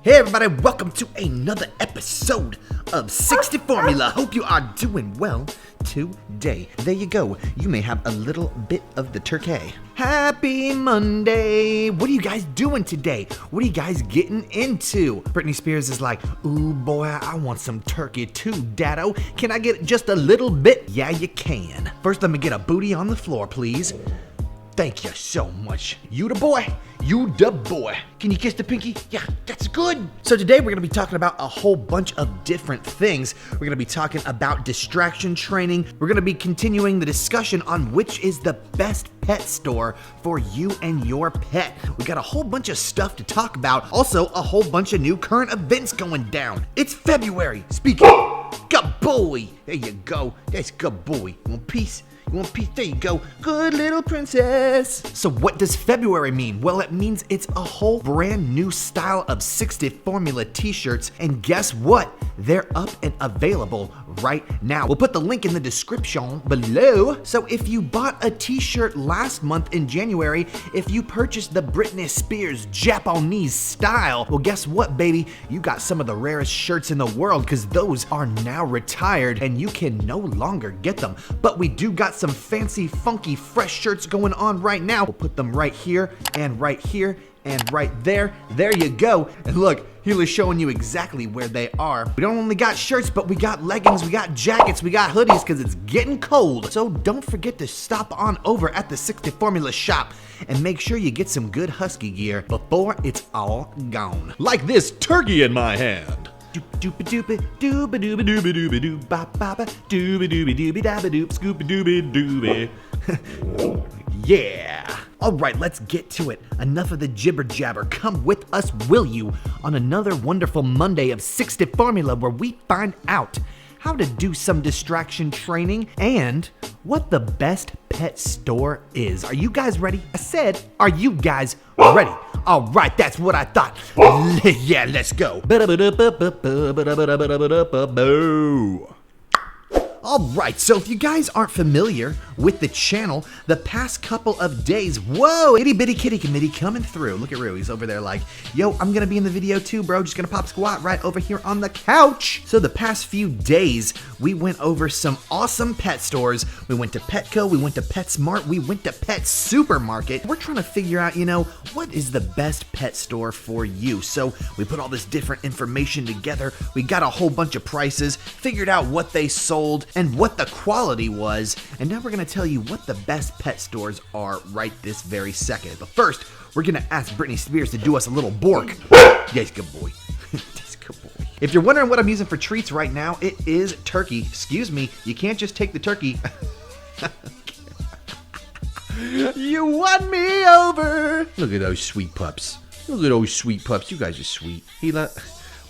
Hey everybody, welcome to another episode of 60 Formula. Hope you are doing well today. There you go. You may have a little bit of the turkey. Happy Monday. What are you guys doing today? What are you guys getting into? Britney Spears is like, ooh boy, I want some turkey too, Daddo. Can I get just a little bit? Yeah, you can. First, let me get a booty on the floor, please. Thank you so much. You the boy. You the boy. Can you kiss the pinky? Yeah, that's good. So today we're going to be talking about a whole bunch of different things. We're going to be talking about distraction training. We're going to be continuing the discussion on which is the best pet store for you and your pet. We got a whole bunch of stuff to talk about. Also, a whole bunch of new current events going down. It's February. Speaking. Good boy. There you go. That's good boy. You want peace? You want peace? There you go. Good little princess. So what does February mean? Well, it means it's a whole brand new style of 60 Formula t-shirts. And guess what? They're up and available right now. We'll put the link in the description below. So if you bought a t-shirt last month in January, if you purchased the Britney Spears Japanese style, well, guess what, baby? You got some of the rarest shirts in the world because those are now retired and you can no longer get them. But we do got some fancy, funky, fresh shirts going on right now. We'll put them right here and right here and right there. There you go. And look, Hila's showing you exactly where they are. We don't only got shirts, but we got leggings, we got jackets, we got hoodies because it's getting cold. So don't forget to stop on over at the 60 Formula shop and make sure you get some good Husky gear before it's all gone. Like this turkey in my hand. Doopa doopa dooba dooba dooba dooba doo ba ba ba dooba dooba dooby dabba doop scoopa dooby dooby. Yeah. All right, let's get to it. Enough of the jibber jabber. Come with us, will you, on another wonderful Monday of 60 Formula where we find out how to do some distraction training and what the best pet store is. Are you guys ready? I said, are you guys ready? All right, that's what I thought. Yeah, let's go. All right, so if you guys aren't familiar with the channel, the past couple of days, whoa, itty bitty kitty committee coming through. Look at Rue, he's over there like, yo, I'm gonna be in the video too, bro. Just gonna pop squat right over here on the couch. So the past few days, we went over some awesome pet stores. We went to Petco, we went to PetSmart, we went to Pet Supermarket. We're trying to figure out, what is the best pet store for you? So we put all this different information together. We got a whole bunch of prices, figured out what they sold, and what the quality was, and now we're gonna tell you what the best pet stores are right this very second. But first, we're gonna ask Britney Spears to do us a little bork. Yes, good boy. Yes, good boy. If you're wondering what I'm using for treats right now, it is turkey. Excuse me, you can't just take the turkey. You won me over. Look at those sweet pups. Look at those sweet pups. You guys are sweet. Hila,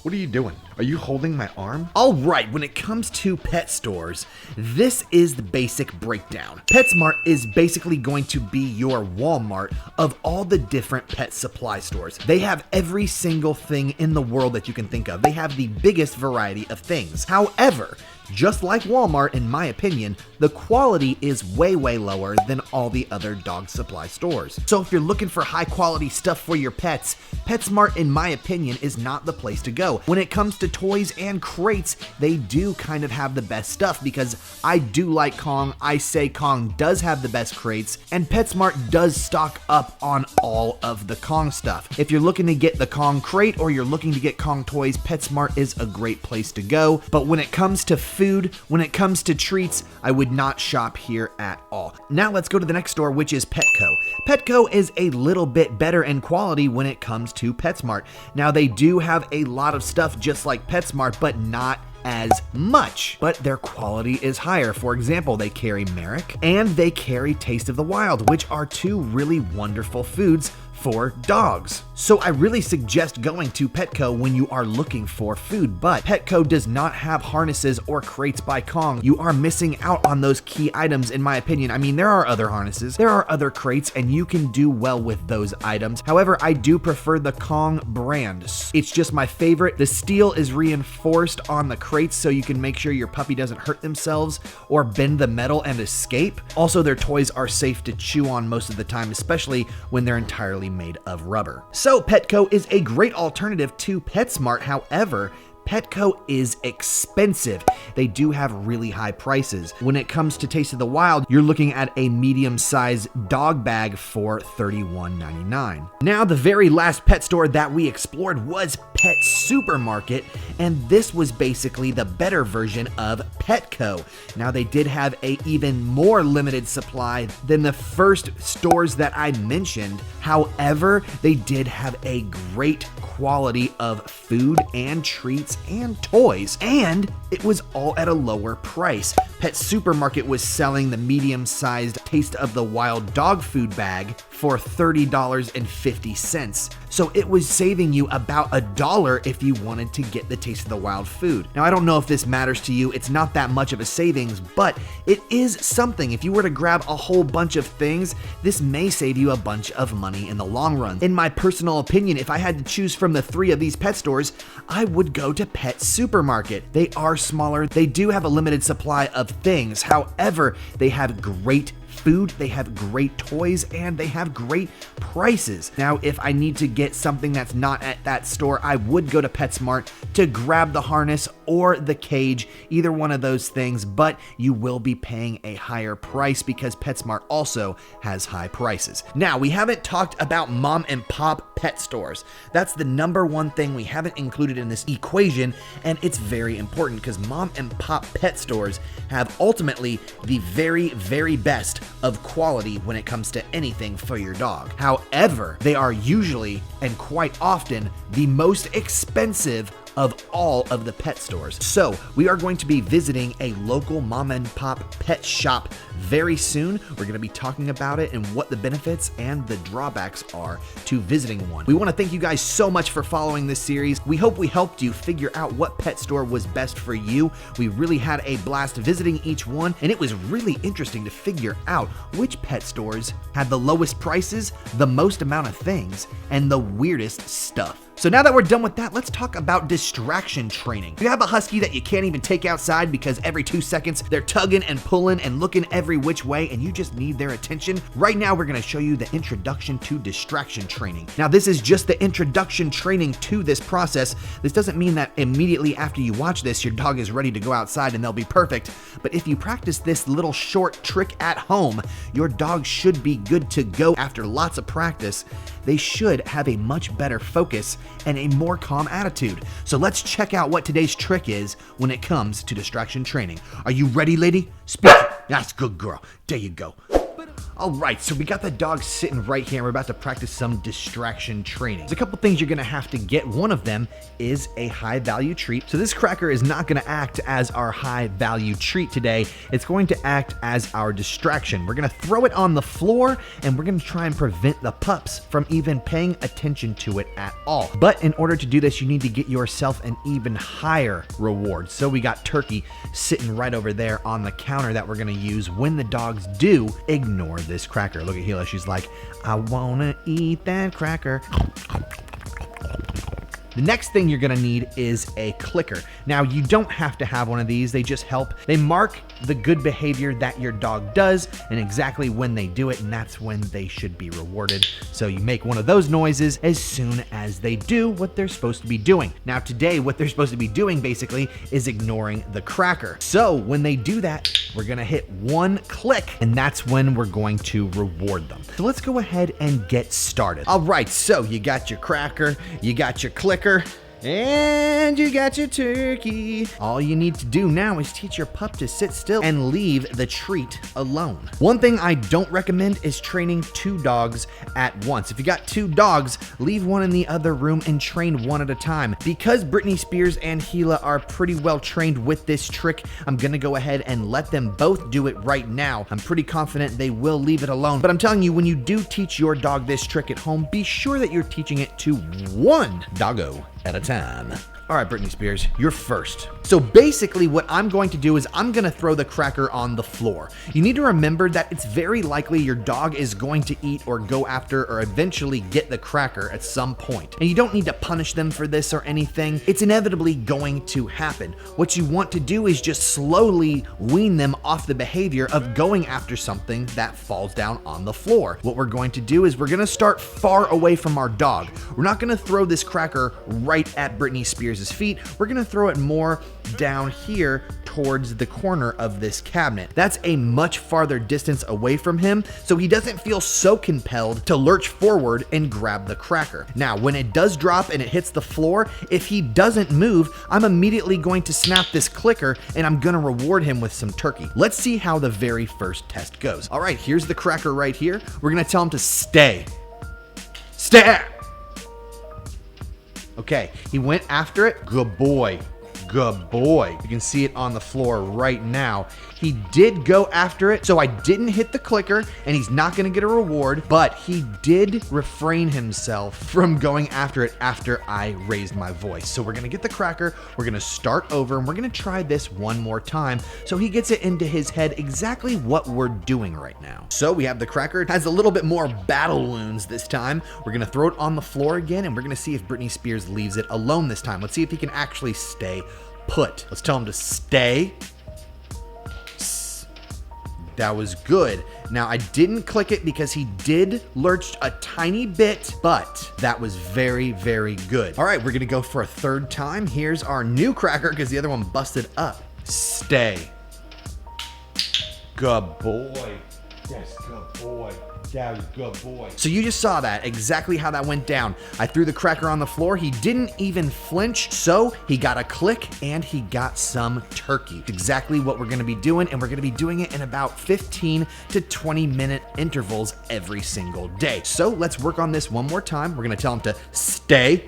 what are you doing? Are you holding my arm? All right, when it comes to pet stores, this is the basic breakdown. PetSmart is basically going to be your Walmart of all the different pet supply stores. They have every single thing in the world that you can think of. They have the biggest variety of things. However, just like Walmart, in my opinion, the quality is way lower than all the other dog supply stores. So if you're looking for high quality stuff for your pets, PetSmart, in my opinion, is not the place to go. When it comes to toys and crates, they do kind of have the best stuff because I do like Kong. I say Kong does have the best crates, and PetSmart does stock up on all of the Kong stuff. If you're looking to get the Kong crate or you're looking to get Kong toys, PetSmart is a great place to go. But when it comes to food, when it comes to treats, I would not shop here at all. Now let's go to the next store, which is Petco. Petco is a little bit better in quality when it comes to PetSmart. Now they do have a lot of stuff just like PetSmart, but not as much, but their quality is higher. For example, they carry Merrick and they carry Taste of the Wild, which are two really wonderful foods for dogs. So I really suggest going to Petco when you are looking for food, but Petco does not have harnesses or crates by Kong. You are missing out on those key items, in my opinion. I mean, there are other harnesses, there are other crates, and you can do well with those items. However, I do prefer the Kong brand. It's just my favorite. The steel is reinforced on the crates so you can make sure your puppy doesn't hurt themselves or bend the metal and escape. Also, their toys are safe to chew on most of the time, especially when they're entirely made of rubber. So Petco is a great alternative to PetSmart. However, Petco is expensive. They do have really high prices. When it comes to Taste of the Wild, you're looking at a medium-sized dog bag for $31.99. Now, the very last pet store that we explored was Pet Supermarket, and this was basically the better version of Petco. Now, they did have a even more limited supply than the first stores that I mentioned. However, they did have a great quality of food and treats and toys, and it was all at a lower price. Pet Supermarket was selling the medium-sized Taste of the Wild dog food bag for $30.50. So it was saving you about $1 if you wanted to get the Taste of the Wild food. Now, I don't know if this matters to you. It's not that much of a savings, but it is something. If you were to grab a whole bunch of things, this may save you a bunch of money in the long run. In my personal opinion, if I had to choose from the 3 of these pet stores, I would go to Pet Supermarket. They are smaller. They do have a limited supply of things. However, they have great food, they have great toys, and they have great prices. Now, if I need to get something that's not at that store, I would go to PetSmart to grab the harness or the cage, either one of those things, but you will be paying a higher price because PetSmart also has high prices. Now, we haven't talked about mom and pop pet stores. That's the number one thing we haven't included in this equation, and it's very important because mom and pop pet stores have ultimately the very, very best of quality when it comes to anything for your dog. However, they are usually and quite often the most expensive of all of the pet stores. So we are going to be visiting a local mom and pop pet shop very soon. We're going to be talking about it and what the benefits and the drawbacks are to visiting one. We want to thank you guys so much for following this series. We hope we helped you figure out what pet store was best for you. We really had a blast visiting each one, and it was really interesting to figure out which pet stores had the lowest prices, the most amount of things, and the weirdest stuff. So now that we're done with that, let's talk about distraction training. If you have a husky that you can't even take outside because every 2 seconds they're tugging and pulling and looking every which way and you just need their attention, right now we're gonna show you the introduction to distraction training. Now, this is just the introduction training to this process. This doesn't mean that immediately after you watch this, your dog is ready to go outside and they'll be perfect. But if you practice this little short trick at home, your dog should be good to go after lots of practice. They should have a much better focus and a more calm attitude. So let's check out what today's trick is when it comes to distraction training. Are you ready, lady? Speak. That's good, girl. There you go. All right, so we got the dog sitting right here. We're about to practice some distraction training. There's a couple things you're gonna have to get. One of them is a high value treat. So this cracker is not gonna act as our high value treat today. It's going to act as our distraction. We're gonna throw it on the floor and we're gonna try and prevent the pups from even paying attention to it at all. But in order to do this, you need to get yourself an even higher reward. So we got turkey sitting right over there on the counter that we're gonna use when the dogs do ignore this cracker. Look at Hila, she's like, I wanna eat that cracker. The next thing you're gonna need is a clicker. Now, you don't have to have one of these, they just help. They mark the good behavior that your dog does and exactly when they do it, and that's when they should be rewarded. So you make one of those noises as soon as they do what they're supposed to be doing. Now today, what they're supposed to be doing basically is ignoring the cracker. So when they do that, we're gonna hit one click, and that's when we're going to reward them. So let's go ahead and get started. All right, so you got your cracker, you got your clicker, and you got your turkey. All you need to do now is teach your pup to sit still and leave the treat alone. One thing I don't recommend is training 2 dogs at once. If you got 2 dogs, leave one in the other room and train one at a time. Because Britney Spears and Gila are pretty well trained with this trick, I'm gonna go ahead and let them both do it right now. I'm pretty confident they will leave it alone. But I'm telling you, when you do teach your dog this trick at home, be sure that you're teaching it to one doggo at a time. All right, Britney Spears, you're first. So basically what I'm going to do is I'm going to throw the cracker on the floor. You need to remember that it's very likely your dog is going to eat or go after or eventually get the cracker at some point. And you don't need to punish them for this or anything. It's inevitably going to happen. What you want to do is just slowly wean them off the behavior of going after something that falls down on the floor. What we're going to do is we're going to start far away from our dog. We're not going to throw this cracker right at Britney Spears' feet. We're going to throw it more down here towards the corner of this cabinet. That's a much farther distance away from him, so he doesn't feel so compelled to lurch forward and grab the cracker. Now, when it does drop and it hits the floor, if he doesn't move, I'm immediately going to snap this clicker and I'm going to reward him with some turkey. Let's see how the very first test goes. All right, here's the cracker right here. We're going to tell him to stay. Stay! Okay, he went after it. Good boy. Good boy. You can see it on the floor right now. He did go after it, so I didn't hit the clicker, and he's not going to get a reward, but he did refrain himself from going after it after I raised my voice. So we're going to get the cracker, we're going to start over, and we're going to try this one more time so he gets it into his head exactly what we're doing right now. So we have the cracker. It has a little bit more battle wounds this time. We're going to throw it on the floor again, and we're going to see if Britney Spears leaves it alone this time. Let's see if he can actually stay put. Let's tell him to stay. That was good. Now, I didn't click it because he did lurch a tiny bit, but that was very, very good. All right, we're gonna go for a third time. Here's our new cracker because the other one busted up. Stay. Good boy. Yes, good boy. That was good boy. So you just saw that, exactly how that went down. I threw the cracker on the floor. He didn't even flinch, so he got a click and he got some turkey. Exactly what we're gonna be doing, and we're gonna be doing it in about 15 to 20 minute intervals every single day. So let's work on this one more time. We're gonna tell him to stay.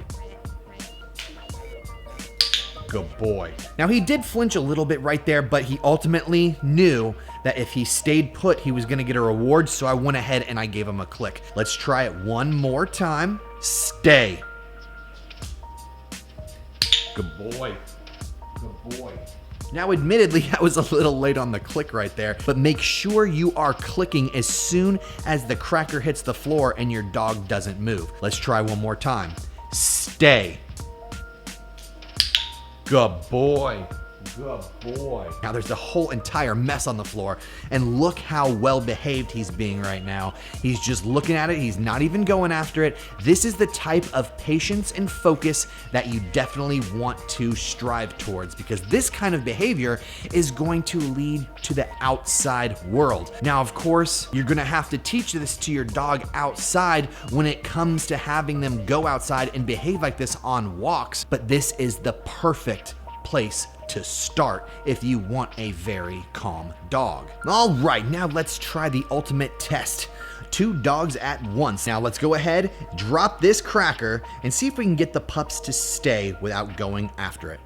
Good boy. Now he did flinch a little bit right there, but he ultimately knew that if he stayed put, he was gonna get a reward, so I went ahead and I gave him a click. Let's try it one more time. Stay. Good boy. Good boy. Now, admittedly, I was a little late on the click right there, but make sure you are clicking as soon as the cracker hits the floor and your dog doesn't move. Let's try one more time. Stay. Good boy. Good boy. Now there's a whole entire mess on the floor, and look how well behaved he's being right now. He's just looking at it. He's not even going after it. This is the type of patience and focus that you definitely want to strive towards, because this kind of behavior is going to lead to the outside world. Now, of course, you're gonna have to teach this to your dog outside when it comes to having them go outside and behave like this on walks, but this is the perfect place to start if you want a very calm dog. All right, now let's try the ultimate test. 2 dogs at once. Now let's go ahead, drop this cracker, and see if we can get the pups to stay without going after it.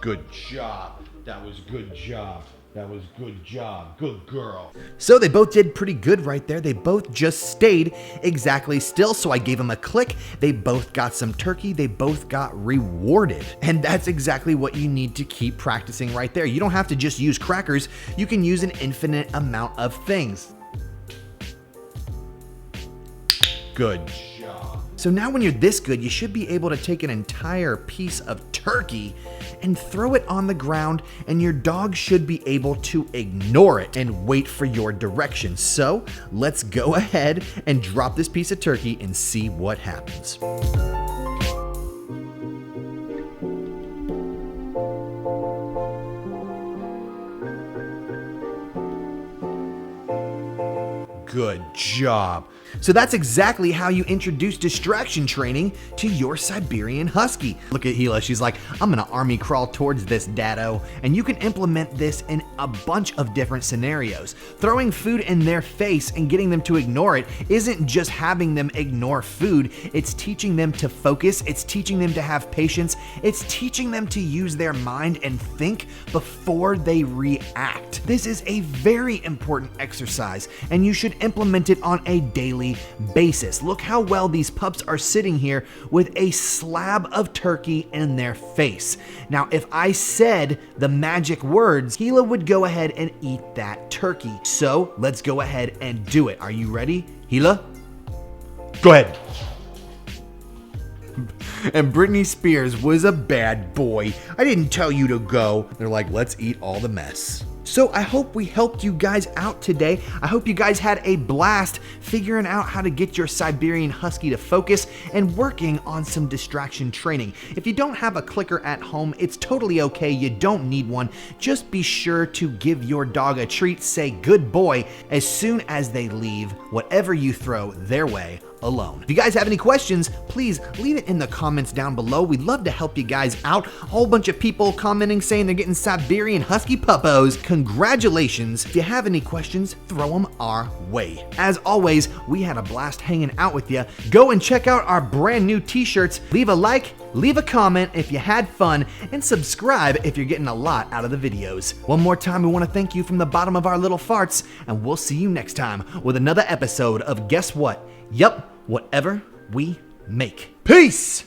Good job. That was good job. That was good job. Good girl. So they both did pretty good right there. They both just stayed exactly still. So I gave them a click. They both got some turkey. They both got rewarded. And that's exactly what you need to keep practicing right there. You don't have to just use crackers. You can use an infinite amount of things. Good job. So now when you're this good, you should be able to take an entire piece of turkey and throw it on the ground, and your dog should be able to ignore it and wait for your direction. So let's go ahead and drop this piece of turkey and see what happens. Good job. So that's exactly how you introduce distraction training to your Siberian Husky. Look at Gila, she's like, I'm gonna army crawl towards this daddo. And you can implement this in a bunch of different scenarios. Throwing food in their face and getting them to ignore it isn't just having them ignore food, it's teaching them to focus, it's teaching them to have patience, it's teaching them to use their mind and think before they react. This is a very important exercise, and you should implement it on a daily daily basis. Look how well these pups are sitting here with a slab of turkey in their face. Now, if I said the magic words, Gila would go ahead and eat that turkey. So let's go ahead and do it. Are you ready, Gila? Go ahead. And Britney Spears was a bad boy. I didn't tell you to go. They're like, let's eat all the mess. So I hope we helped you guys out today. I hope you guys had a blast figuring out how to get your Siberian Husky to focus and working on some distraction training. If you don't have a clicker at home, it's totally okay. You don't need one. Just be sure to give your dog a treat. Say good boy as soon as they leave whatever you throw their way alone. If you guys have any questions, please leave it in the comments down below. We'd love to help you guys out. A whole bunch of people commenting saying they're getting Siberian Husky puppos. Congratulations. If you have any questions, throw them our way. As always, we had a blast hanging out with you. Go and check out our brand new t-shirts. Leave a like, leave a comment if you had fun, and subscribe if you're getting a lot out of the videos. One more time, we want to thank you from the bottom of our little farts, and we'll see you next time with another episode of Guess What? Yup, whatever we make. Peace!